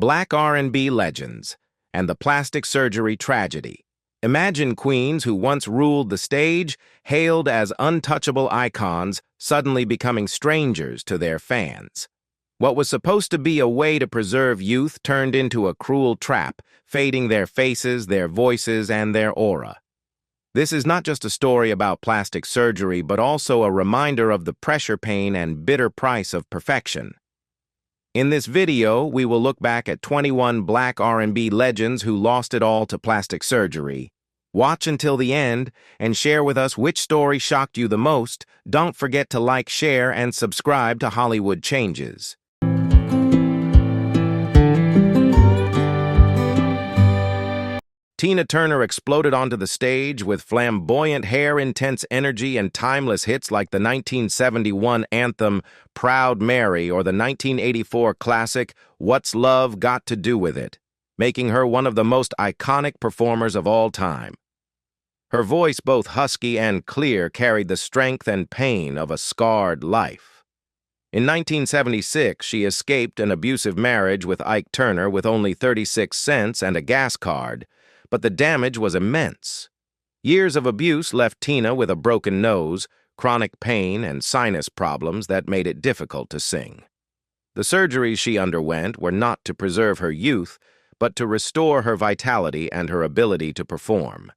Black R&B legends, and the plastic surgery tragedy. Imagine queens who once ruled the stage, hailed as untouchable icons, suddenly becoming strangers to their fans. What was supposed to be a way to preserve youth turned into a cruel trap, fading their faces, their voices, and their aura. This is not just a story about plastic surgery, but also a reminder of the pressure, pain, and bitter price of perfection. In this video, we will look back at 21 Black R&B legends who lost it all to plastic surgery. Watch until the end and share with us which story shocked you the most. Don't forget to like, share, and subscribe to Hollywood Changes. Tina Turner exploded onto the stage with flamboyant hair, intense energy, and timeless hits like the 1971 anthem Proud Mary or the 1984 classic What's Love Got to Do With It, making her one of the most iconic performers of all time. Her voice, both husky and clear, carried the strength and pain of a scarred life. In 1976, she escaped an abusive marriage with Ike Turner with only 36 cents and a gas card, but the damage was immense. Years of abuse left Tina with a broken nose, chronic pain, and sinus problems that made it difficult to sing. The surgeries she underwent were not to preserve her youth, but to restore her vitality and her ability to perform.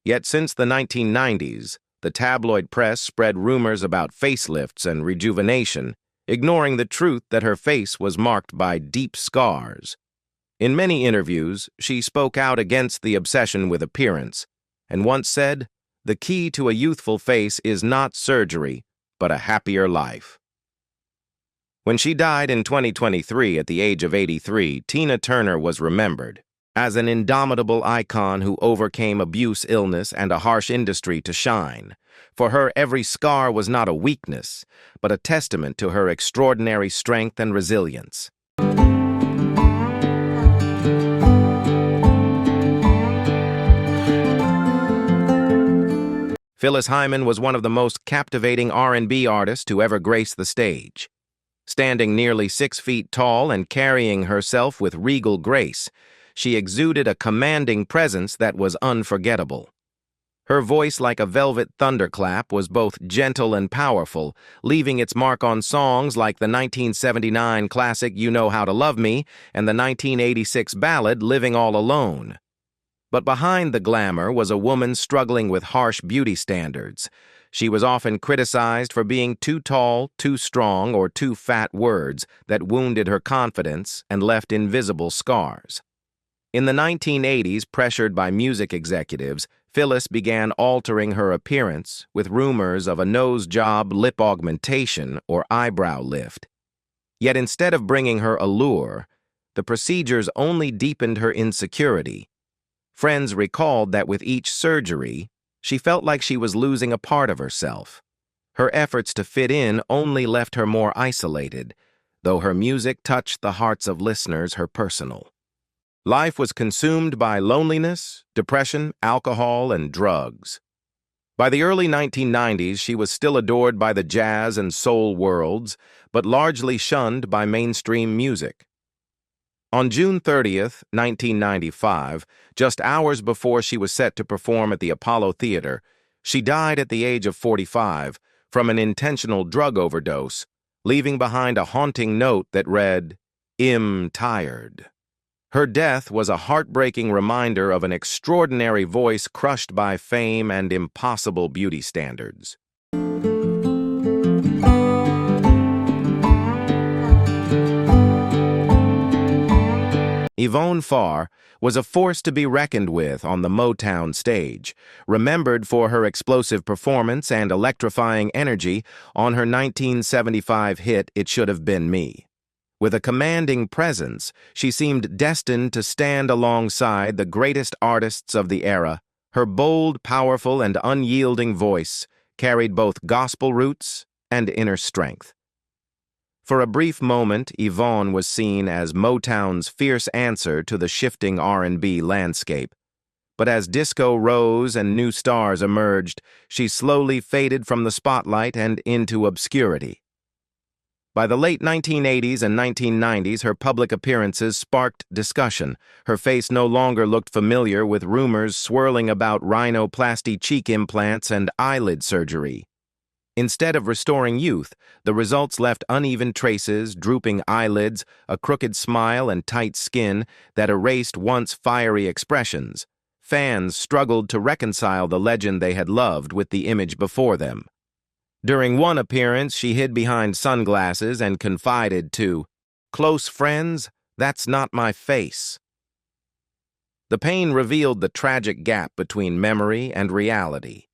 Yet since the 1990s, the tabloid press spread rumors about facelifts and rejuvenation, ignoring the truth that her face was marked by deep scars. In many interviews, she spoke out against the obsession with appearance, and once said, "The key to a youthful face is not surgery, but a happier life." When she died in 2023 at the age of 83, Tina Turner was remembered as an indomitable icon who overcame abuse, illness, and a harsh industry to shine. For her, every scar was not a weakness, but a testament to her extraordinary strength and resilience. Phyllis Hyman was one of the most captivating R&B artists to ever grace the stage. Standing nearly 6 feet tall and carrying herself with regal grace, she exuded a commanding presence that was unforgettable. Her voice, like a velvet thunderclap, was both gentle and powerful, leaving its mark on songs like the 1979 classic You Know How to Love Me and the 1986 ballad Living All Alone. But behind the glamour was a woman struggling with harsh beauty standards. She was often criticized for being too tall, too strong, or too fat, words that wounded her confidence and left invisible scars. In the 1980s, pressured by music executives, Phyllis began altering her appearance with rumors of a nose job, lip augmentation, or eyebrow lift. Yet instead of bringing her allure, the procedures only deepened her insecurity. Friends recalled that with each surgery, she felt like she was losing a part of herself. Her efforts to fit in only left her more isolated, though her music touched the hearts of listeners, her personal. Life was consumed by loneliness, depression, alcohol, and drugs. By the early 1990s, she was still adored by the jazz and soul worlds, but largely shunned by mainstream music. On June 30th, 1995, just hours before she was set to perform at the Apollo Theater, she died at the age of 45 from an intentional drug overdose, leaving behind a haunting note that read, "I'm tired." Her death was a heartbreaking reminder of an extraordinary voice crushed by fame and impossible beauty standards. Yvonne Farr was a force to be reckoned with on the Motown stage, remembered for her explosive performance and electrifying energy on her 1975 hit It Should Have Been Me. With a commanding presence, she seemed destined to stand alongside the greatest artists of the era. Her bold, powerful, and unyielding voice carried both gospel roots and inner strength. For a brief moment, Yvonne was seen as Motown's fierce answer to the shifting R&B landscape. But as disco rose and new stars emerged, she slowly faded from the spotlight and into obscurity. By the late 1980s and 1990s, her public appearances sparked discussion. Her face no longer looked familiar, with rumors swirling about rhinoplasty cheek implants and eyelid surgery. Instead of restoring youth, the results left uneven traces, drooping eyelids, a crooked smile, and tight skin that erased once fiery expressions. Fans struggled to reconcile the legend they had loved with the image before them. During one appearance, she hid behind sunglasses and confided to, "Close friends, that's not my face." The pain revealed the tragic gap between memory and reality.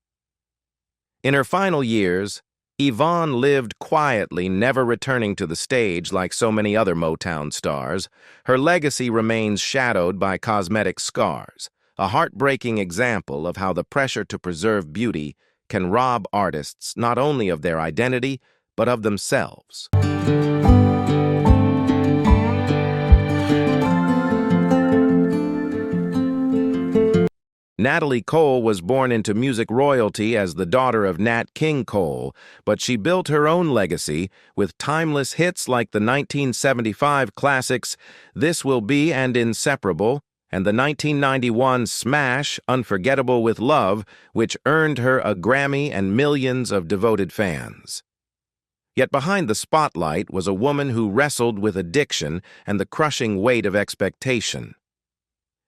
In her final years, Yvonne lived quietly, never returning to the stage like so many other Motown stars. Her legacy remains shadowed by cosmetic scars, a heartbreaking example of how the pressure to preserve beauty can rob artists not only of their identity, but of themselves. Natalie Cole was born into music royalty as the daughter of Nat King Cole, but she built her own legacy with timeless hits like the 1975 classics This Will Be and Inseparable, and the 1991 smash Unforgettable with Love, which earned her a Grammy and millions of devoted fans. Yet behind the spotlight was a woman who wrestled with addiction and the crushing weight of expectation.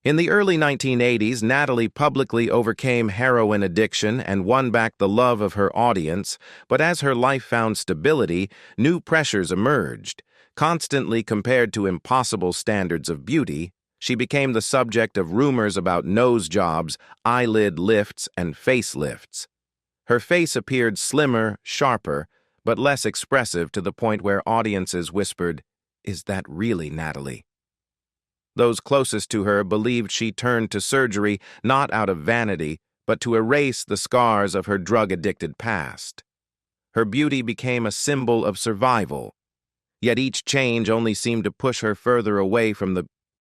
In the early 1980s, Natalie publicly overcame heroin addiction and won back the love of her audience, but as her life found stability, new pressures emerged. Constantly compared to impossible standards of beauty, she became the subject of rumors about nose jobs, eyelid lifts, and facelifts. Her face appeared slimmer, sharper, but less expressive, to the point where audiences whispered, "Is that really Natalie?" Those closest to her believed she turned to surgery not out of vanity, but to erase the scars of her drug-addicted past. Her beauty became a symbol of survival, yet each change only seemed to push her further away from the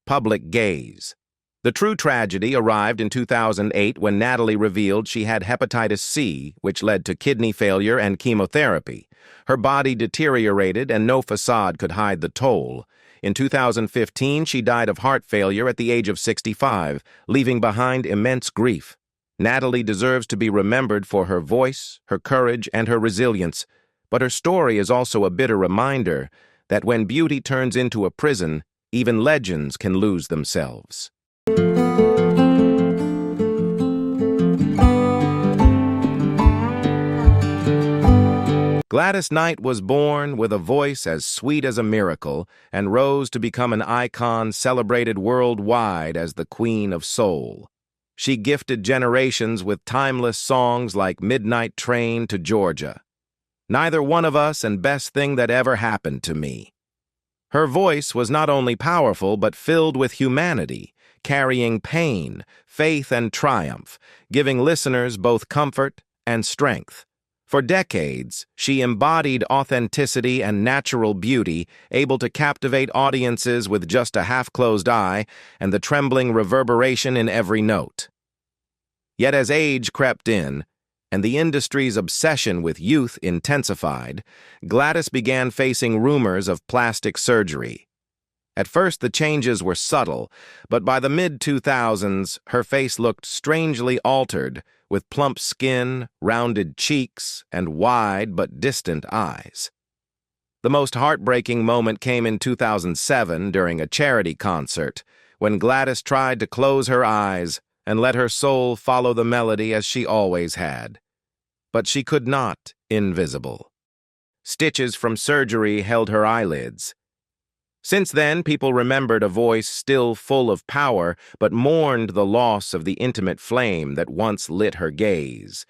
public gaze. The true tragedy arrived in 2008 when Natalie revealed she had hepatitis C, which led to kidney failure and chemotherapy. Her body deteriorated and no facade could hide the toll. In 2015, she died of heart failure at the age of 65, leaving behind immense grief. Natalie deserves to be remembered for her voice, her courage, and her resilience, but her story is also a bitter reminder that when beauty turns into a prison, even legends can lose themselves. Gladys Knight was born with a voice as sweet as a miracle and rose to become an icon celebrated worldwide as the Queen of Soul. She gifted generations with timeless songs like Midnight Train to Georgia, Neither One of Us, and Best Thing That Ever Happened to Me. Her voice was not only powerful but filled with humanity, carrying pain, faith, and triumph, giving listeners both comfort and strength. For decades, she embodied authenticity and natural beauty, able to captivate audiences with just a half-closed eye and the trembling reverberation in every note. Yet as age crept in, and the industry's obsession with youth intensified, Gladys began facing rumors of plastic surgery. At first, the changes were subtle, but by the mid-2000s, her face looked strangely altered, with plump skin, rounded cheeks, and wide but distant eyes. The most heartbreaking moment came in 2007 during a charity concert, when Gladys tried to close her eyes and let her soul follow the melody as she always had. But she could not, invisible. Stitches from surgery held her eyelids. Since then, people remembered a voice still full of power, but mourned the loss of the intimate flame that once lit her gaze,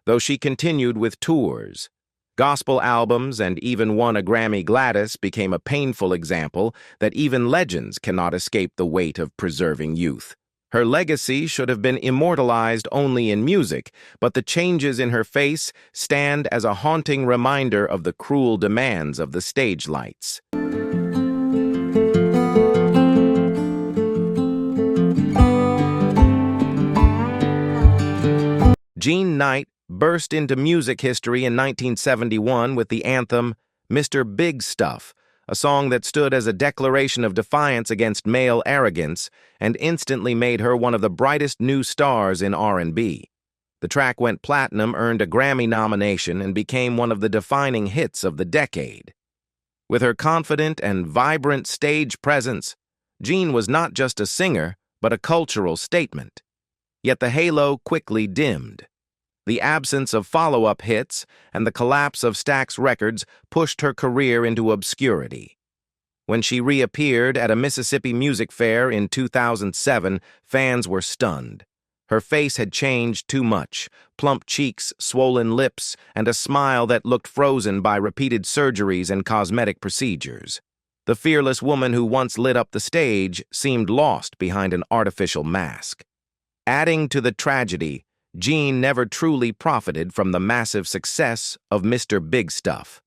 though she continued with tours. Gospel albums and even won a Grammy. Gladys became a painful example that even legends cannot escape the weight of preserving youth. Her legacy should have been immortalized only in music, but the changes in her face stand as a haunting reminder of the cruel demands of the stage lights. Jean Knight burst into music history in 1971 with the anthem Mr. Big Stuff, a song that stood as a declaration of defiance against male arrogance and instantly made her one of the brightest new stars in R&B. The track went platinum, earned a Grammy nomination, and became one of the defining hits of the decade. With her confident and vibrant stage presence, Jean was not just a singer, but a cultural statement. Yet the halo quickly dimmed. The absence of follow-up hits and the collapse of Stax Records pushed her career into obscurity. When she reappeared at a Mississippi music fair in 2007, fans were stunned. Her face had changed too much, plump cheeks, swollen lips, and a smile that looked frozen by repeated surgeries and cosmetic procedures. The fearless woman who once lit up the stage seemed lost behind an artificial mask. Adding to the tragedy, Jean never truly profited from the massive success of Mr. Big Stuff.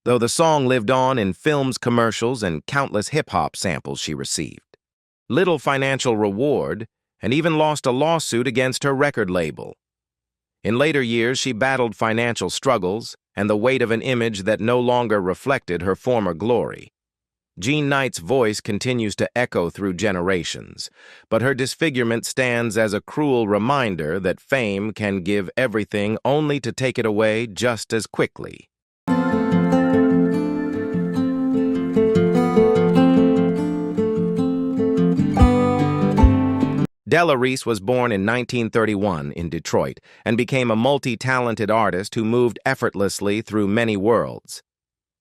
Though the song lived on in films, commercials, and countless hip-hop samples she received. Little financial reward, and even lost a lawsuit against her record label. In later years, she battled financial struggles and the weight of an image that no longer reflected her former glory. Jean Knight's voice continues to echo through generations, but her disfigurement stands as a cruel reminder that fame can give everything only to take it away just as quickly. Della Reese was born in 1931 in Detroit and became a multi-talented artist who moved effortlessly through many worlds.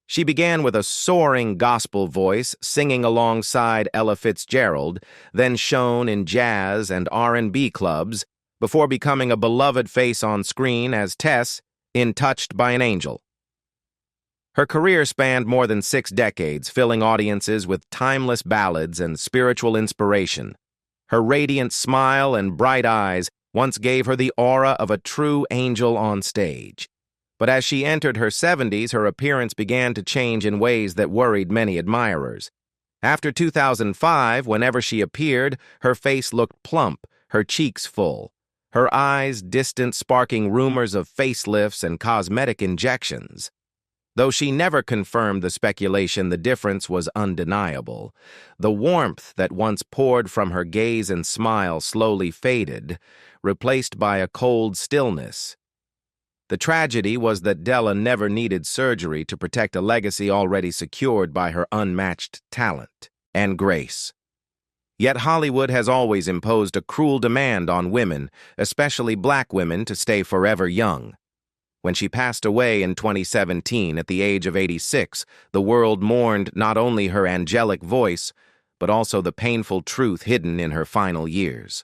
She began with a soaring gospel voice, singing alongside Ella Fitzgerald, then shone in jazz and R&B clubs, before becoming a beloved face on screen as Tess in Touched by an Angel. Her career spanned more than 6 decades, filling audiences with timeless ballads and spiritual inspiration. Her radiant smile and bright eyes once gave her the aura of a true angel on stage. But as she entered her 70s, her appearance began to change in ways that worried many admirers. After 2005, whenever she appeared, her face looked plump, her cheeks full, her eyes distant, sparking rumors of facelifts and cosmetic injections. Though she never confirmed the speculation, the difference was undeniable. The warmth that once poured from her gaze and smile slowly faded, replaced by a cold stillness. The tragedy was that Della never needed surgery to protect a legacy already secured by her unmatched talent and grace. Yet Hollywood has always imposed a cruel demand on women, especially black women, to stay forever young. When she passed away in 2017 at the age of 86, the world mourned not only her angelic voice, but also the painful truth hidden in her final years.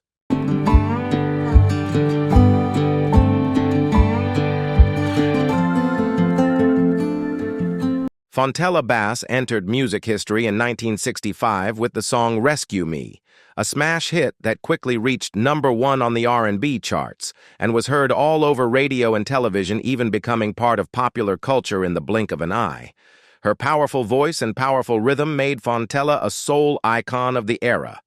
Fontella Bass entered music history in 1965 with the song Rescue Me, a smash hit that quickly reached #1 on the R&B charts and was heard all over radio and television, even becoming part of popular culture in the blink of an eye. Her powerful voice and powerful rhythm made Fontella a soul icon of the era.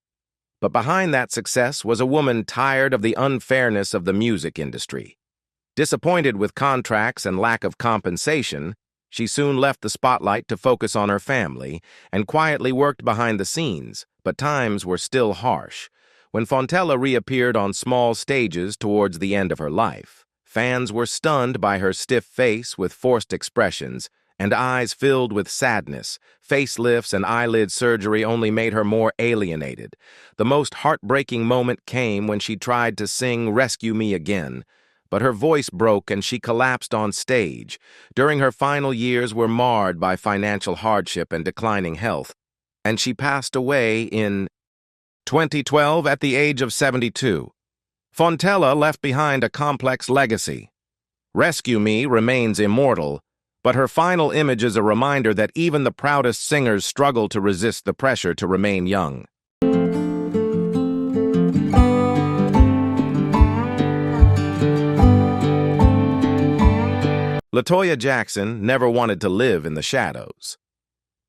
But behind that success was a woman tired of the unfairness of the music industry. Disappointed with contracts and lack of compensation, she soon left the spotlight to focus on her family and quietly worked behind the scenes, but times were still harsh. When Fontella reappeared on small stages towards the end of her life, fans were stunned by her stiff face with forced expressions and eyes filled with sadness. Facelifts and eyelid surgery only made her more alienated. The most heartbreaking moment came when she tried to sing Rescue Me again, but her voice broke and she collapsed on stage. During her final years were marred by financial hardship and declining health, and she passed away in 2012 at the age of 72. Fontella left behind a complex legacy. Rescue Me remains immortal, but her final image is a reminder that even the proudest singers struggle to resist the pressure to remain young. LaToya Jackson never wanted to live in the shadows.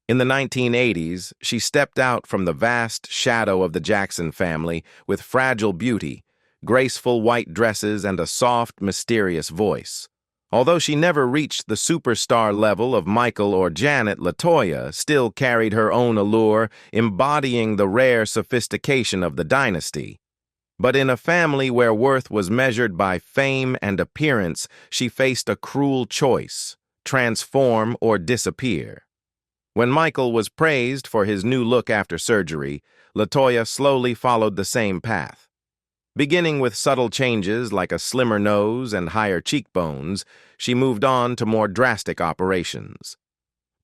In the 1980s, she stepped out from the vast shadow of the Jackson family with fragile beauty, graceful white dresses, and a soft, mysterious voice. Although she never reached the superstar level of Michael or Janet, LaToya still carried her own allure, embodying the rare sophistication of the dynasty. But in a family where worth was measured by fame and appearance, she faced a cruel choice: transform or disappear. When Michael was praised for his new look after surgery, LaToya slowly followed the same path. Beginning with subtle changes like a slimmer nose and higher cheekbones, she moved on to more drastic operations.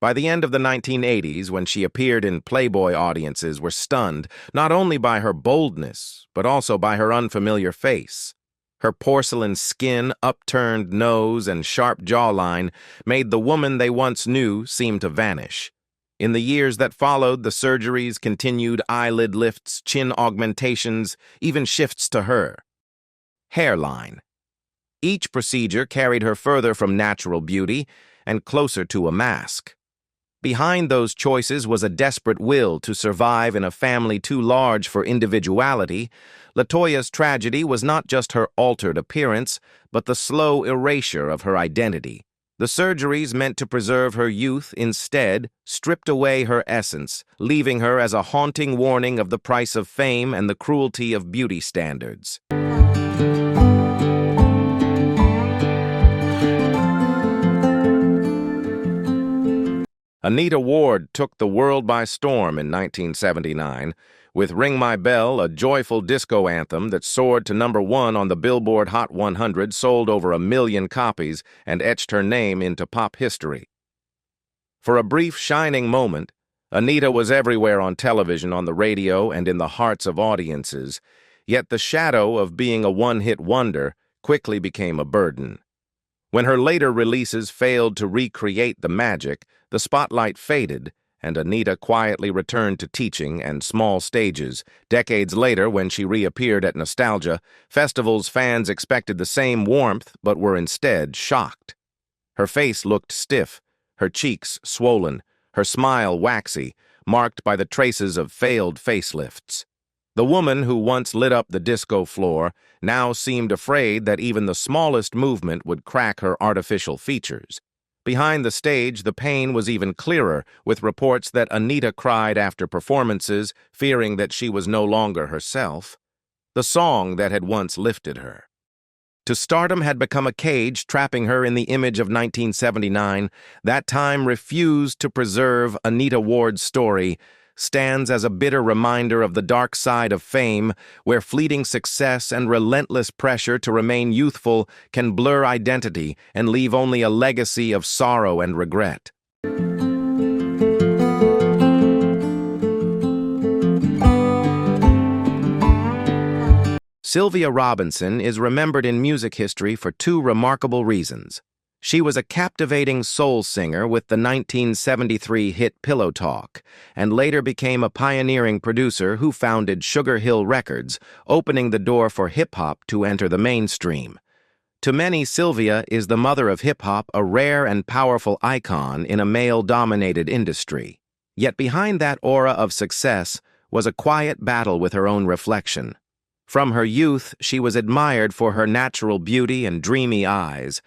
By the end of the 1980s, when she appeared in Playboy, audiences were stunned not only by her boldness, but also by her unfamiliar face. Her porcelain skin, upturned nose, and sharp jawline made the woman they once knew seem to vanish. In the years that followed, the surgeries continued: eyelid lifts, chin augmentations, even shifts to her hairline. Each procedure carried her further from natural beauty and closer to a mask. Behind those choices was a desperate will to survive in a family too large for individuality. LaToya's tragedy was not just her altered appearance, but the slow erasure of her identity. The surgeries meant to preserve her youth instead stripped away her essence, leaving her as a haunting warning of the price of fame and the cruelty of beauty standards. Anita Ward took the world by storm in 1979, with Ring My Bell, a joyful disco anthem that soared to #1 on the Billboard Hot 100, sold over 1 million copies, and etched her name into pop history. For a brief shining moment, Anita was everywhere on television, on the radio, and in the hearts of audiences, yet the shadow of being a one-hit wonder quickly became a burden. When her later releases failed to recreate the magic, the spotlight faded, and Anita quietly returned to teaching and small stages. Decades later, when she reappeared at Nostalgia, festivals fans expected the same warmth but were instead shocked. Her face looked stiff, her cheeks swollen, her smile waxy, marked by the traces of failed facelifts. The woman who once lit up the disco floor now seemed afraid that even the smallest movement would crack her artificial features. Behind the stage, the pain was even clearer, with reports that Anita cried after performances, fearing that she was no longer herself, the song that had once lifted her. To stardom had become a cage trapping her in the image of 1979. That time refused to preserve Anita Ward's story, stands as a bitter reminder of the dark side of fame, where fleeting success and relentless pressure to remain youthful can blur identity and leave only a legacy of sorrow and regret. Sylvia Robinson is remembered in music history for two remarkable reasons. She was a captivating soul singer with the 1973 hit Pillow Talk, and later became a pioneering producer who founded Sugar Hill Records, opening the door for hip-hop to enter the mainstream. To many, Sylvia is the mother of hip-hop, a rare and powerful icon in a male-dominated industry. Yet behind that aura of success was a quiet battle with her own reflection. From her youth, she was admired for her natural beauty and dreamy eyes,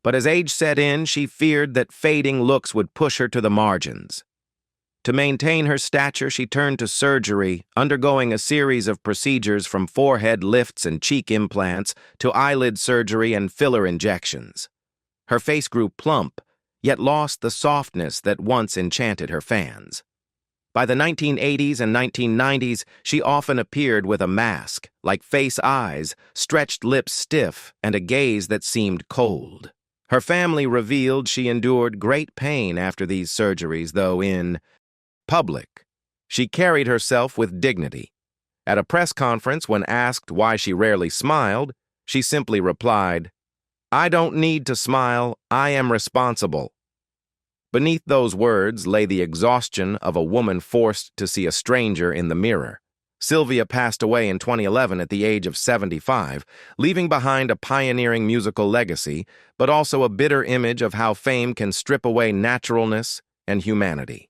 but as age set in, she feared that fading looks would push her to the margins. To maintain her stature, she turned to surgery, undergoing a series of procedures from forehead lifts and cheek implants to eyelid surgery and filler injections. Her face grew plump, yet lost the softness that once enchanted her fans. By the 1980s and 1990s, she often appeared with a mask, like face eyes, stretched lips stiff, and a gaze that seemed cold. Her family revealed she endured great pain after these surgeries, though in public, she carried herself with dignity. At a press conference, when asked why she rarely smiled, she simply replied, "I don't need to smile, I am responsible." Beneath those words lay the exhaustion of a woman forced to see a stranger in the mirror. Sylvia passed away in 2011 at the age of 75, leaving behind a pioneering musical legacy, but also a bitter image of how fame can strip away naturalness and humanity.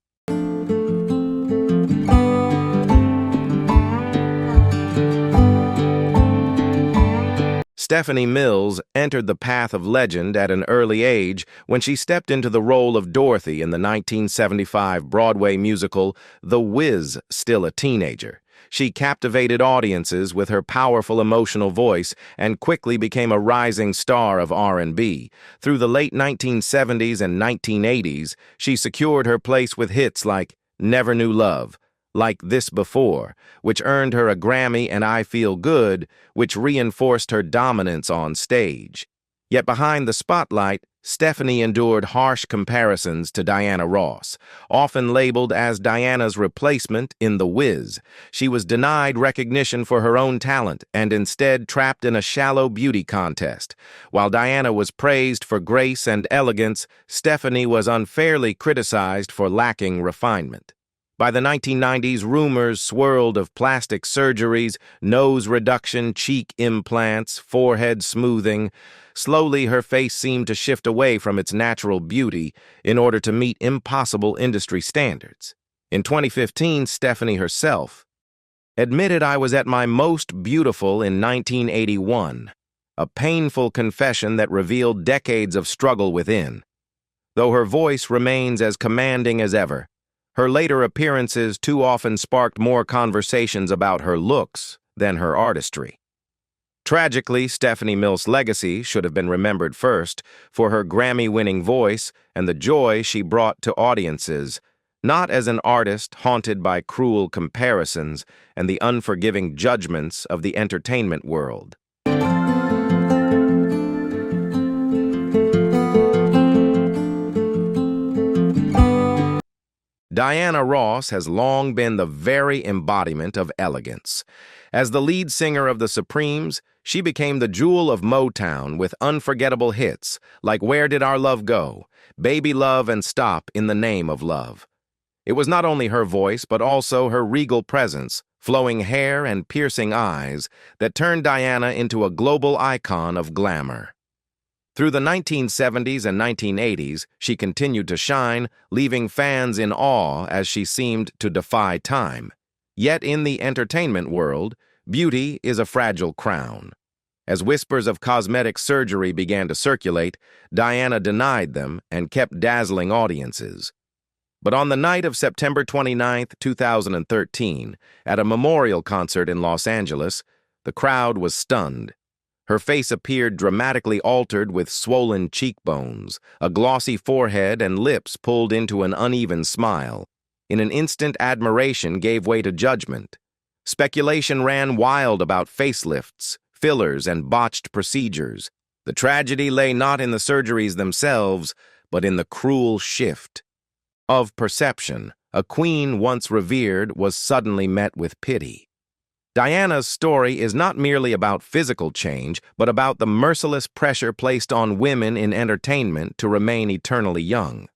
Stephanie Mills entered the path of legend at an early age when she stepped into the role of Dorothy in the 1975 Broadway musical The Wiz, Still a Teenager. She captivated audiences with her powerful emotional voice and quickly became a rising star of R&B. Through the late 1970s and 1980s, she secured her place with hits like Never Knew Love, Like This Before, which earned her a Grammy, and I Feel Good, which reinforced her dominance on stage. Yet behind the spotlight, Stephanie endured harsh comparisons to Diana Ross. Often labeled as Diana's replacement in The Wiz, she was denied recognition for her own talent and instead trapped in a shallow beauty contest. While Diana was praised for grace and elegance, Stephanie was unfairly criticized for lacking refinement. By the 1990s, rumors swirled of plastic surgeries, nose reduction, cheek implants, forehead smoothing. Slowly, her face seemed to shift away from its natural beauty in order to meet impossible industry standards. In 2015, Stephanie herself admitted, "I was at my most beautiful in 1981, a painful confession that revealed decades of struggle within." Though her voice remains as commanding as ever, her later appearances too often sparked more conversations about her looks than her artistry. Tragically, Stephanie Mills' legacy should have been remembered first for her Grammy-winning voice and the joy she brought to audiences, not as an artist haunted by cruel comparisons and the unforgiving judgments of the entertainment world. Diana Ross has long been the very embodiment of elegance. As the lead singer of the Supremes, she became the jewel of Motown with unforgettable hits like Where Did Our Love Go?, Baby Love, and Stop in the Name of Love. It was not only her voice, but also her regal presence, flowing hair, and piercing eyes that turned Diana into a global icon of glamour. Through the 1970s and 1980s, she continued to shine, leaving fans in awe as she seemed to defy time. Yet in the entertainment world, beauty is a fragile crown. As whispers of cosmetic surgery began to circulate, Diana denied them and kept dazzling audiences. But on the night of September 29, 2013, at a memorial concert in Los Angeles, the crowd was stunned. Her face appeared dramatically altered with swollen cheekbones, a glossy forehead, and lips pulled into an uneven smile. In an instant, admiration gave way to judgment. Speculation ran wild about facelifts, fillers, and botched procedures. The tragedy lay not in the surgeries themselves, but in the cruel shift of perception. A queen once revered was suddenly met with pity. Diana's story is not merely about physical change, but about the merciless pressure placed on women in entertainment to remain eternally young.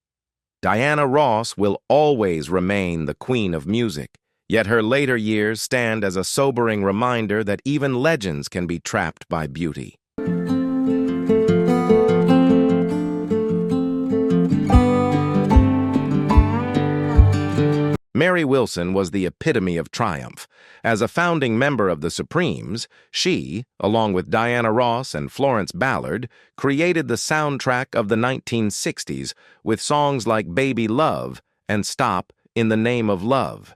Diana Ross will always remain the queen of music, yet her later years stand as a sobering reminder that even legends can be trapped by beauty. Mary Wilson was the epitome of triumph. As a founding member of the Supremes, she, along with Diana Ross and Florence Ballard, created the soundtrack of the 1960s with songs like Baby Love and Stop in the Name of Love.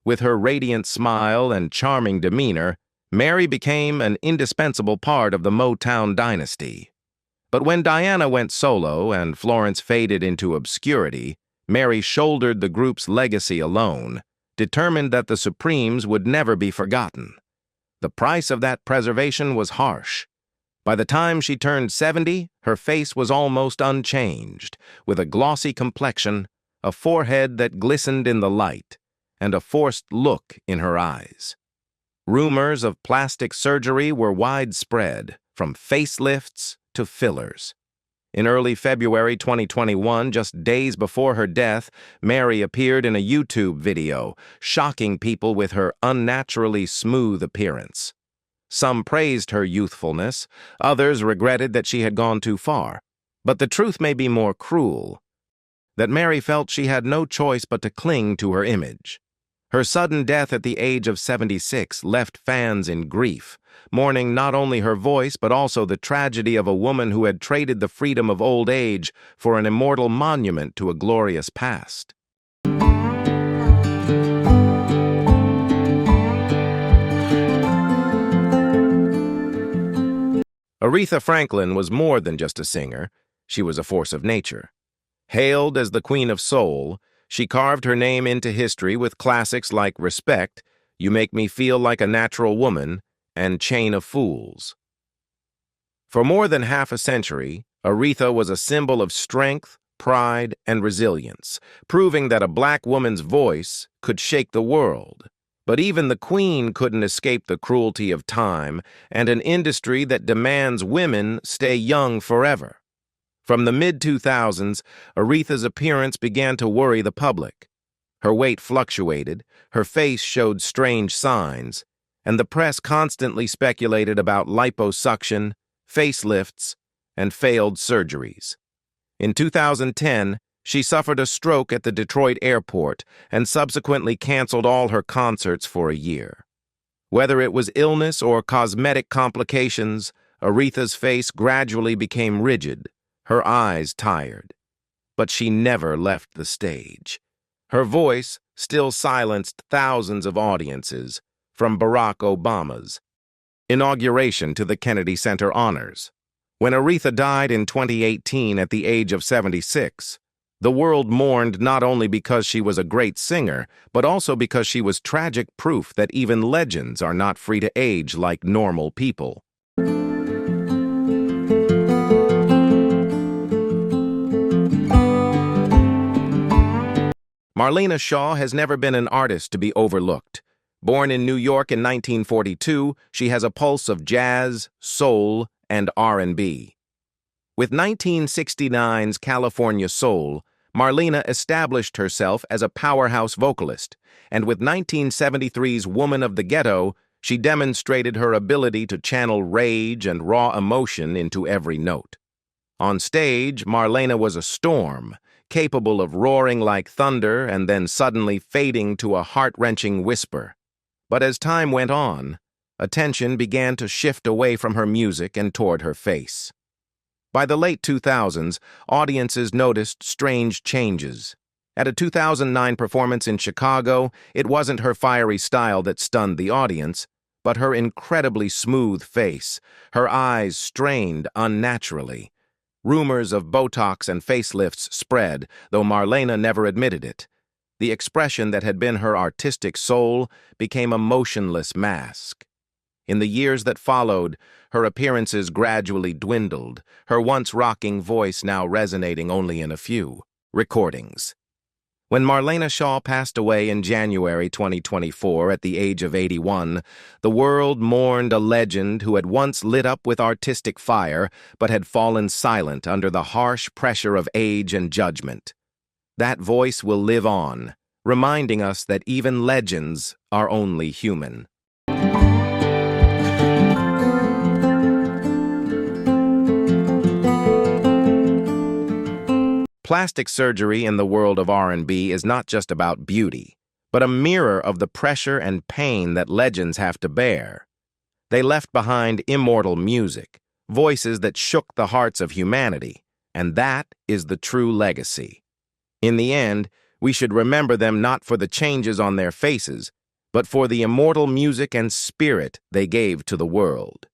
With her radiant smile and charming demeanor, Mary became an indispensable part of the Motown dynasty. But when Diana went solo and Florence faded into obscurity, Mary shouldered the group's legacy alone, determined that the Supremes would never be forgotten. The price of that preservation was harsh. By the time she turned 70, her face was almost unchanged, with a glossy complexion, a forehead that glistened in the light, and a forced look in her eyes. Rumors of plastic surgery were widespread, from facelifts to fillers. In early February 2021, just days before her death, Mary appeared in a YouTube video, shocking people with her unnaturally smooth appearance. Some praised her youthfulness, others regretted that she had gone too far. But the truth may be more cruel, that Mary felt she had no choice but to cling to her image. Her sudden death at the age of 76 left fans in grief, mourning not only her voice but also the tragedy of a woman who had traded the freedom of old age for an immortal monument to a glorious past. Aretha Franklin was more than just a singer. She was a force of nature. Hailed as the Queen of Soul, she carved her name into history with classics like Respect, You Make Me Feel Like a Natural Woman, and Chain of Fools. For more than half a century, Aretha was a symbol of strength, pride, and resilience, proving that a black woman's voice could shake the world. But even the Queen couldn't escape the cruelty of time and an industry that demands women stay young forever. From the mid-2000s, Aretha's appearance began to worry the public. Her weight fluctuated, her face showed strange signs, and the press constantly speculated about liposuction, facelifts, and failed surgeries. In 2010, she suffered a stroke at the Detroit airport and subsequently canceled all her concerts for a year. Whether it was illness or cosmetic complications, Aretha's face gradually became rigid, her eyes tired. But she never left the stage. Her voice still silenced thousands of audiences, from Barack Obama's inauguration to the Kennedy Center honors. When Aretha died in 2018 at the age of 76, the world mourned not only because she was a great singer, but also because she was tragic proof that even legends are not free to age like normal people. Marlena Shaw has never been an artist to be overlooked. Born in New York in 1942, she has a pulse of jazz, soul, and R&B. With 1969's California Soul, Marlena established herself as a powerhouse vocalist, and with 1973's Woman of the Ghetto, she demonstrated her ability to channel rage and raw emotion into every note. On stage, Marlena was a storm, capable of roaring like thunder and then suddenly fading to a heart-wrenching whisper. But as time went on, attention began to shift away from her music and toward her face. By the late 2000s, audiences noticed strange changes. At a 2009 performance in Chicago, it wasn't her fiery style that stunned the audience, but her incredibly smooth face, her eyes strained unnaturally. Rumors of Botox and facelifts spread, though Marlena never admitted it. The expression that had been her artistic soul became a motionless mask. In the years that followed, her appearances gradually dwindled, her once rocking voice now resonating only in a few recordings. When Marlena Shaw passed away in January 2024 at the age of 81, the world mourned a legend who had once lit up with artistic fire but had fallen silent under the harsh pressure of age and judgment. That voice will live on, reminding us that even legends are only human. Plastic surgery in the world of R&B is not just about beauty, but a mirror of the pressure and pain that legends have to bear. They left behind immortal music, voices that shook the hearts of humanity, and that is the true legacy. In the end, we should remember them not for the changes on their faces, but for the immortal music and spirit they gave to the world.